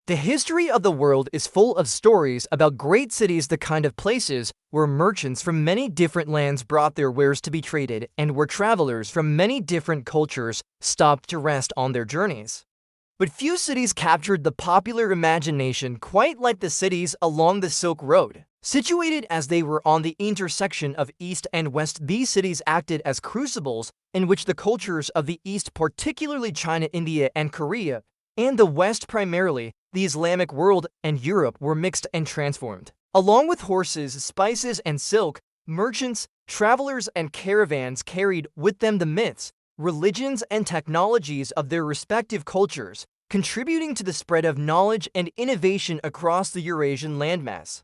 The history of the world is full of stories about great cities, the kind of places where merchants from many different lands brought their wares to be traded and where travelers from many different cultures stopped to rest on their journeys. But few cities captured the popular imagination quite like the cities along the Silk Road. Situated as they were on the intersection of East and West, these cities acted as crucibles in which the cultures of the East, particularly China, India, and Korea, and the West, primarily the Islamic world and Europe, were mixed and transformed. Along with horses, spices, and silk, merchants, travelers, and caravans carried with them the myths, religions, and technologies of their respective cultures, contributing to the spread of knowledge and innovation across the Eurasian landmass.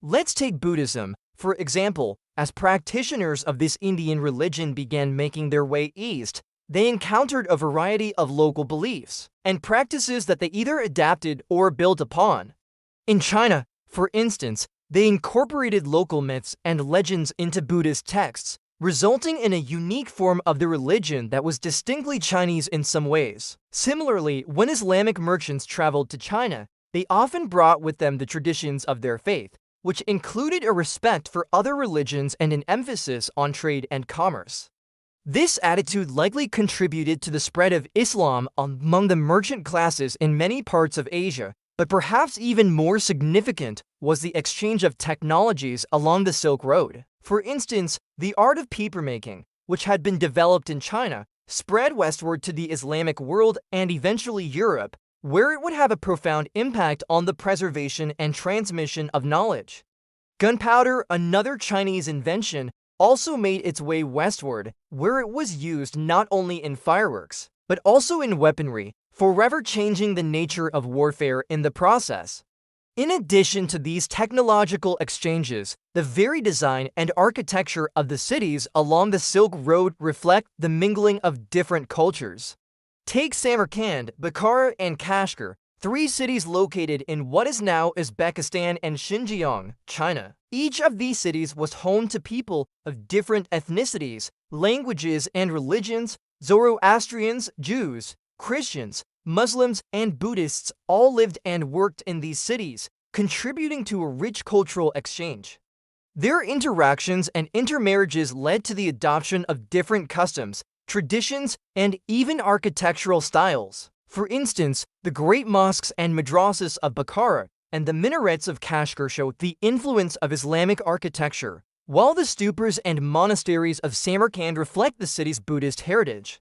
Let's take Buddhism, for example. As practitioners of this Indian religion began making their way east, they encountered a variety of local beliefs and practices that they either adapted or built upon. In China, for instance, they incorporated local myths and legends into Buddhist texts, resulting in a unique form of the religion that was distinctly Chinese in some ways. Similarly, when Islamic merchants traveled to China, they often brought with them the traditions of their faith, which included a respect for other religions and an emphasis on trade and commerce. This attitude likely contributed to the spread of Islam among the merchant classes in many parts of Asia, but perhaps even more significant was the exchange of technologies along the Silk Road. For instance, the art of papermaking, which had been developed in China, spread westward to the Islamic world and eventually Europe, where it would have a profound impact on the preservation and transmission of knowledge. Gunpowder, another Chinese invention, also made its way westward, where it was used not only in fireworks, but also in weaponry, forever changing the nature of warfare in the process. In addition to these technological exchanges, the very design and architecture of the cities along the Silk Road reflect the mingling of different cultures. Take Samarkand, Bukhara, and Kashgar, three cities located in what is now Uzbekistan and Xinjiang, China. Each of these cities was home to people of different ethnicities, languages, and religions. Zoroastrians, Jews, Christians, Muslims, and Buddhists all lived and worked in these cities, contributing to a rich cultural exchange. Their interactions and intermarriages led to the adoption of different customs, traditions, and even architectural styles. For instance, the great mosques and madrasas of Bukhara and the minarets of Kashgar show the influence of Islamic architecture, while the stupas and monasteries of Samarkand reflect the city's Buddhist heritage.